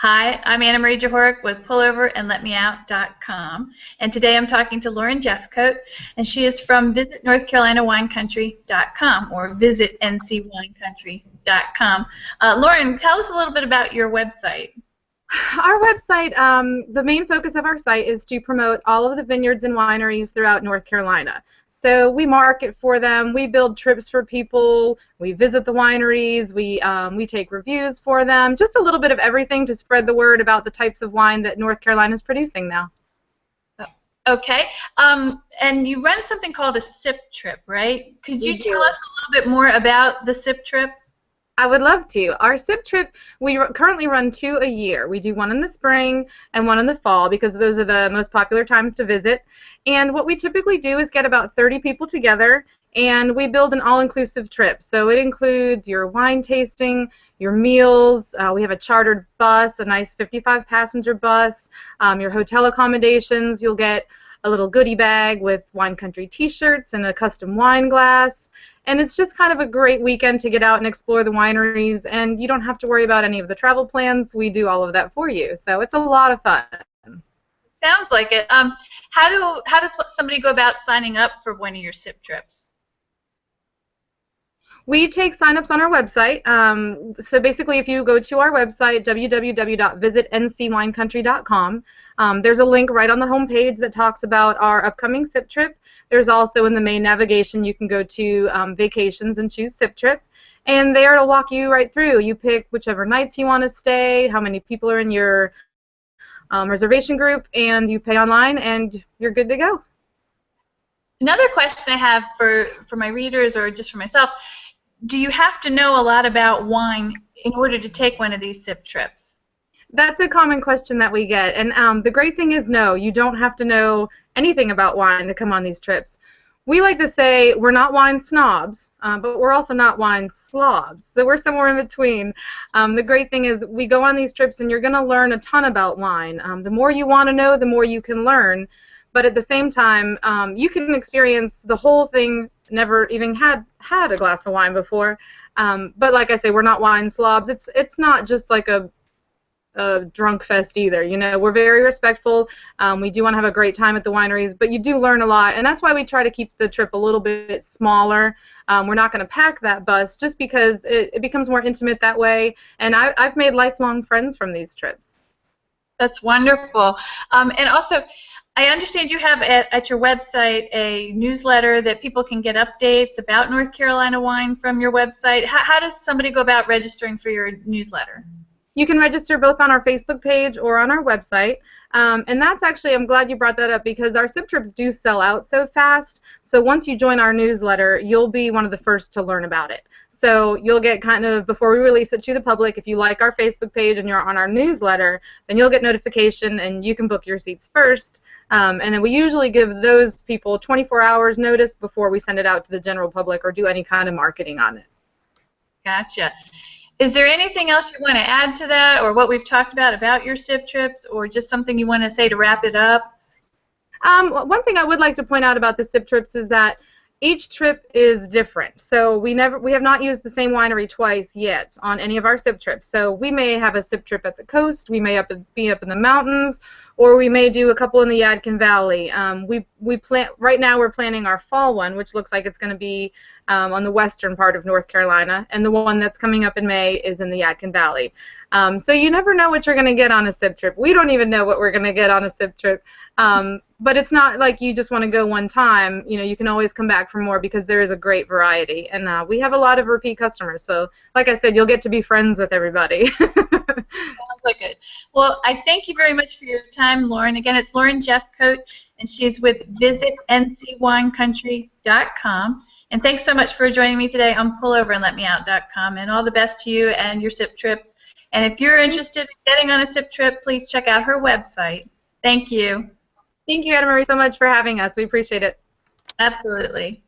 Hi, I'm Anna Marie Jehorek with pulloverandletmeout.com, and today I'm talking to Lauren Jeffcoat, and she is from VisitNCWineCountry.com or VisitNCWineCountry.com. Lauren, tell us a little bit about your website. Our website, the main focus of our site is to promote all of the vineyards and wineries throughout North Carolina. So we market for them, we build trips for people, we visit the wineries, we take reviews for them, just a little bit of everything to spread the word about the types of wine that North Carolina is producing now. Okay, and you run something called a sip trip, right? Could you tell us a little bit more about the sip trip? I would love to. Our sip trip, we currently run 2 a year. We do one in the spring and one in the fall because those are the most popular times to visit. And what we typically do is get about 30 people together and we build an all-inclusive trip. So it includes your wine tasting, your meals, we have a chartered bus, a nice 55-passenger bus, your hotel accommodations. You'll get a little goodie bag with Wine Country t-shirts and a custom wine glass. And it's just kind of a great weekend to get out and explore the wineries, and you don't have to worry about any of the travel plans. We do all of that for you, so it's a lot of fun. Sounds like it. How does somebody go about signing up for one of your sip trips? We take sign-ups on our website. So basically, if you go to our website, www.visitncwinecountry.com, there's a link right on the home page that talks about our upcoming sip trip. There's also in the main navigation you can go to vacations and choose sip trip, and there it'll walk you right through. You pick whichever nights you want to stay, how many people are in your reservation group, and you pay online, and you're good to go. Another question I have for my readers or just for myself, do you have to know a lot about wine in order to take one of these sip trips? That's a common question that we get, and the great thing is no, you don't have to know anything about wine to come on these trips. We like to say we're not wine snobs, but we're also not wine slobs, so we're somewhere in between. The great thing is we go on these trips and you're going to learn a ton about wine. The more you want to know, the more you can learn, but at the same time, you can experience the whole thing, never even had a glass of wine before, but like I say, we're not wine slobs. It's not just like a drunk fest either. You know, we're very respectful. We do want to have a great time at the wineries, but you do learn a lot, and that's why we try to keep the trip a little bit smaller. We're not going to pack that bus just because it becomes more intimate that way, and I've made lifelong friends from these trips. That's wonderful. And also, I understand you have at your website a newsletter that people can get updates about North Carolina wine from your website. How does somebody go about registering for your newsletter? You can register both on our Facebook page or on our website, and that's actually, I'm glad you brought that up because our sip trips do sell out so fast, so once you join our newsletter, you'll be one of the first to learn about it. So you'll get kind of, before we release it to the public, if you like our Facebook page and you're on our newsletter, then you'll get notification and you can book your seats first, and then we usually give those people 24 hours notice before we send it out to the general public or do any kind of marketing on it. Gotcha. Is there anything else you want to add to that, or what we've talked about your sip trips, or just something you want to say to wrap it up? One thing I would like to point out about the sip trips is that each trip is different. So we have not used the same winery twice yet on any of our sip trips. So we may have a sip trip at the coast, we may be up in the mountains, or we may do a couple in the Yadkin Valley. Right now we're planning our fall one, which looks like it's going to be on the western part of North Carolina, and the one that's coming up in May is in the Yadkin Valley. So you never know what you're going to get on a sip trip. We don't even know what we're going to get on a sip trip, but it's not like you just want to go one time. You know, you can always come back for more because there is a great variety, and we have a lot of repeat customers. So, like I said, you'll get to be friends with everybody. Sounds like it. Well, I thank you very much for your time, Lauren. Again, it's Lauren Jeffcoat, and she's with VisitNCWineCountry.com. And thanks so much for joining me today on pulloverandletmeout.com. And all the best to you and your sip trips. And if you're interested in getting on a sip trip, please check out her website. Thank you. Thank you, Anna Marie, so much for having us. We appreciate it. Absolutely.